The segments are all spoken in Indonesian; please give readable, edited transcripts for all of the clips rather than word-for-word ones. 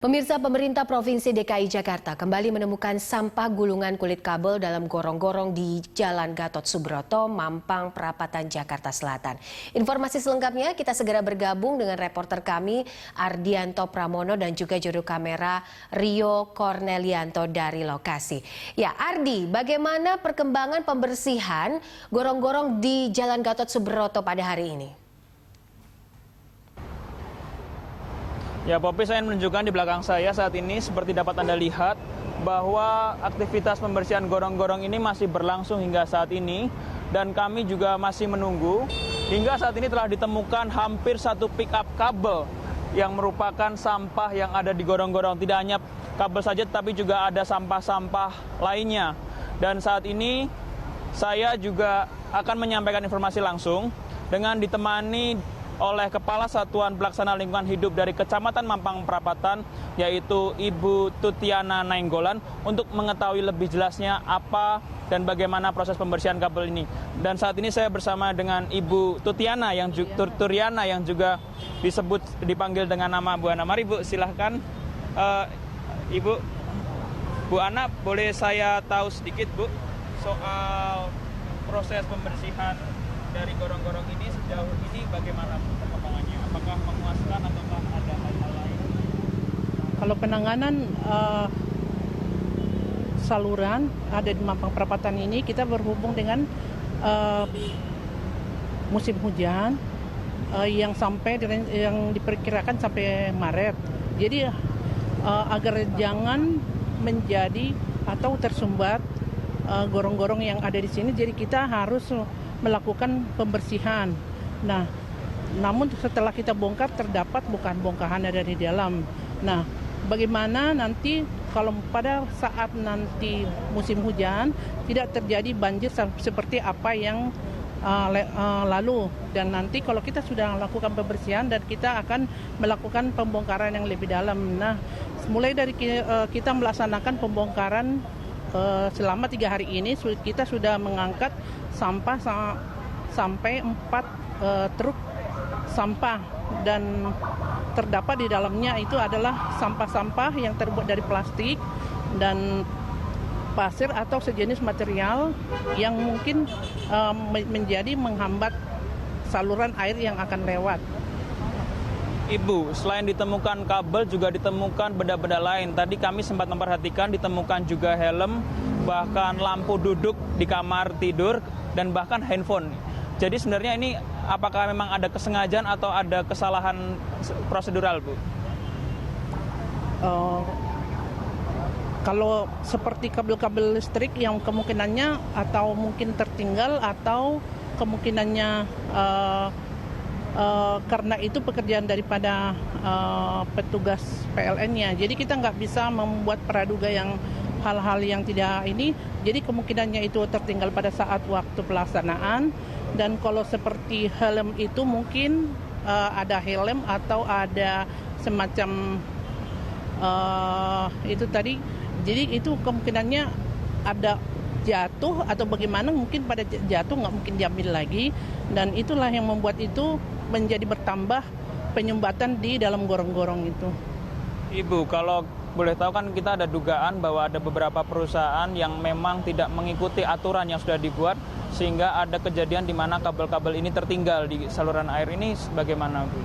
Pemirsa, pemerintah Provinsi DKI Jakarta kembali menemukan sampah gulungan kulit kabel dalam gorong-gorong di Jalan Gatot Subroto, Mampang, Perapatan, Jakarta Selatan. Informasi selengkapnya kita segera bergabung dengan reporter kami Ardianto Pramono dan juga juru kamera Rio Cornelianto dari lokasi. Ya, Ardi, bagaimana perkembangan pembersihan gorong-gorong di Jalan Gatot Subroto pada hari ini? Ya, Poppy, saya menunjukkan di belakang saya saat ini seperti dapat Anda lihat bahwa aktivitas pembersihan gorong-gorong ini masih berlangsung hingga saat ini dan kami juga masih menunggu. Hingga saat ini telah ditemukan hampir 1 pick up kabel yang merupakan sampah yang ada di gorong-gorong. Tidak hanya kabel saja tetapi juga ada sampah-sampah lainnya. Dan saat ini saya juga akan menyampaikan informasi langsung dengan ditemani oleh Kepala Satuan Pelaksana Lingkungan Hidup dari Kecamatan Mampang Perapatan, yaitu Ibu Tutiana Nainggolan, untuk mengetahui lebih jelasnya apa dan bagaimana proses pembersihan kabel ini. Dan saat ini saya bersama dengan Ibu Tutiana Turiana yang juga dipanggil dengan nama Bu Ana. Mari Bu, silahkan. Ibu, Bu Ana, boleh saya tahu sedikit Bu soal proses pembersihan dari gorong-gorong ini sejauh ini bagaimana perkembangannya? Apakah memuaskan ataukah ada hal-hal lain? Kalau penanganan saluran ada di Mampang Perapatan ini, kita berhubung dengan musim hujan yang diperkirakan sampai Maret. Jadi agar jangan menjadi atau tersumbat gorong-gorong yang ada di sini, jadi kita harus melakukan pembersihan. Nah, namun setelah kita bongkar terdapat bukan bongkahan ada di dalam. Nah, bagaimana nanti kalau pada saat nanti musim hujan tidak terjadi banjir seperti apa yang lalu. Dan nanti kalau kita sudah melakukan pembersihan dan kita akan melakukan pembongkaran yang lebih dalam. Nah, mulai dari kita melaksanakan pembongkaran selama 3 hari ini kita sudah mengangkat sampah sampai 4 truk sampah, dan terdapat di dalamnya itu adalah sampah-sampah yang terbuat dari plastik dan pasir atau sejenis material yang mungkin menjadi menghambat saluran air yang akan lewat. Ibu, selain ditemukan kabel juga ditemukan benda-benda lain. Tadi kami sempat memperhatikan ditemukan juga helm, bahkan lampu duduk di kamar tidur, dan bahkan handphone. Jadi sebenarnya ini apakah memang ada kesengajaan atau ada kesalahan prosedural, Bu? Kalau seperti kabel-kabel listrik yang kemungkinannya atau mungkin tertinggal atau kemungkinannya karena itu pekerjaan daripada petugas PLN-nya. Jadi kita nggak bisa membuat praduga yang hal-hal yang tidak ini. Jadi kemungkinannya itu tertinggal pada saat waktu pelaksanaan. Dan kalau seperti helm itu mungkin ada helm atau ada semacam itu tadi. Jadi itu kemungkinannya ada jatuh atau bagaimana, mungkin pada jatuh nggak mungkin diambil lagi. Dan itulah yang membuat itu menjadi bertambah penyumbatan di dalam gorong-gorong itu. Ibu, kalau boleh tahu kan kita ada dugaan bahwa ada beberapa perusahaan yang memang tidak mengikuti aturan yang sudah dibuat sehingga ada kejadian di mana kabel-kabel ini tertinggal di saluran air. Ini bagaimana, Bu?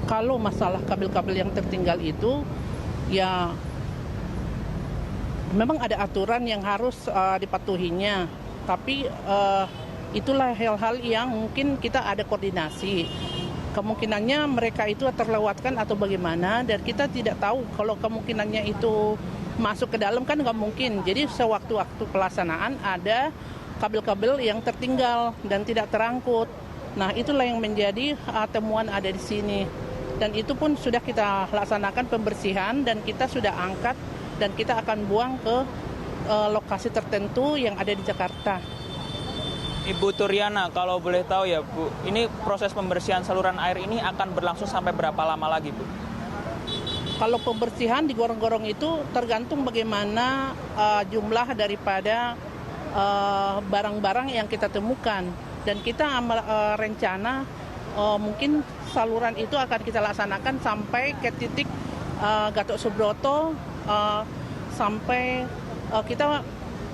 Kalau masalah kabel-kabel yang tertinggal itu ya memang ada aturan yang harus dipatuhinya, tapi itulah hal-hal yang mungkin kita ada koordinasi. Kemungkinannya mereka itu terlewatkan atau bagaimana, dan kita tidak tahu. Kalau kemungkinannya itu masuk ke dalam kan nggak mungkin. Jadi sewaktu-waktu pelaksanaan ada kabel-kabel yang tertinggal dan tidak terangkut. Nah, itulah yang menjadi temuan ada di sini. Dan itu pun sudah kita laksanakan pembersihan dan kita sudah angkat dan kita akan buang ke lokasi tertentu yang ada di Jakarta. Ibu Turiana, kalau boleh tahu ya Bu, ini proses pembersihan saluran air ini akan berlangsung sampai berapa lama lagi, Bu? Kalau pembersihan di gorong-gorong itu tergantung bagaimana jumlah daripada barang-barang yang kita temukan. Dan kita rencana mungkin saluran itu akan kita laksanakan sampai ke titik Gatot Subroto, sampai kita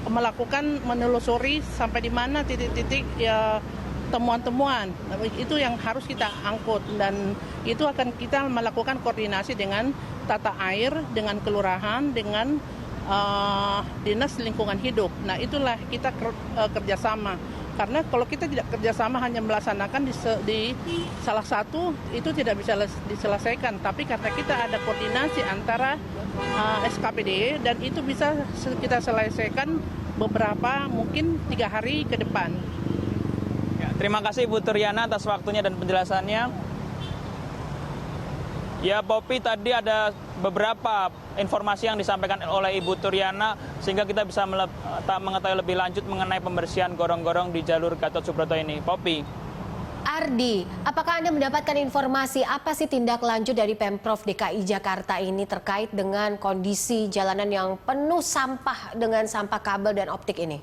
melakukan menelusuri sampai di mana titik-titik ya temuan-temuan. Itu yang harus kita angkut, dan itu akan kita melakukan koordinasi dengan tata air, dengan kelurahan, dengan dinas lingkungan hidup. Nah, itulah kita kerjasama. Karena kalau kita tidak kerjasama hanya melaksanakan di salah satu, itu tidak bisa diselesaikan. Tapi karena kita ada koordinasi antara SKPD, dan itu bisa kita selesaikan beberapa, mungkin 3 hari ke depan. Ya, terima kasih Ibu Turyana atas waktunya dan penjelasannya. Ya, Poppy, tadi ada beberapa informasi yang disampaikan oleh Ibu Turyana sehingga kita bisa mengetahui lebih lanjut mengenai pembersihan gorong-gorong di jalur Gatot Subroto ini. Poppy. Ardi, apakah Anda mendapatkan informasi apa sih tindak lanjut dari Pemprov DKI Jakarta ini terkait dengan kondisi jalanan yang penuh sampah dengan sampah kabel dan optik ini?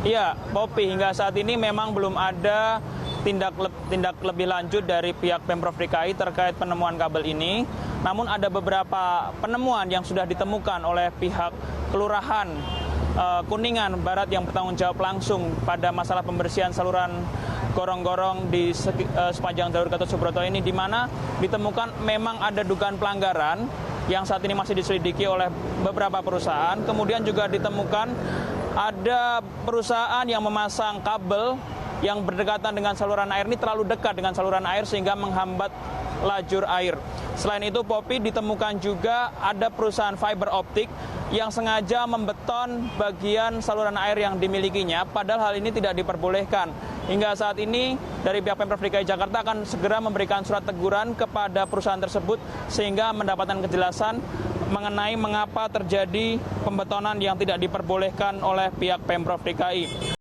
Iya, Poppy, hingga saat ini memang belum ada tindak lebih lanjut dari pihak Pemprov DKI terkait penemuan kabel ini. Namun ada beberapa penemuan yang sudah ditemukan oleh pihak Kelurahan Kuningan Barat yang bertanggung jawab langsung pada masalah pembersihan saluran gorong-gorong di sepanjang jalur Gatot Subroto ini, di mana ditemukan memang ada dugaan pelanggaran yang saat ini masih diselidiki oleh beberapa perusahaan. Kemudian juga ditemukan ada perusahaan yang memasang kabel yang berdekatan dengan saluran air ini terlalu dekat dengan saluran air sehingga menghambat lajur air. Selain itu, Poppy, ditemukan juga ada perusahaan fiber optik yang sengaja membeton bagian saluran air yang dimilikinya, padahal hal ini tidak diperbolehkan. Hingga saat ini dari pihak Pemprov DKI Jakarta akan segera memberikan surat teguran kepada perusahaan tersebut sehingga mendapatkan kejelasan mengenai mengapa terjadi pembetonan yang tidak diperbolehkan oleh pihak Pemprov DKI.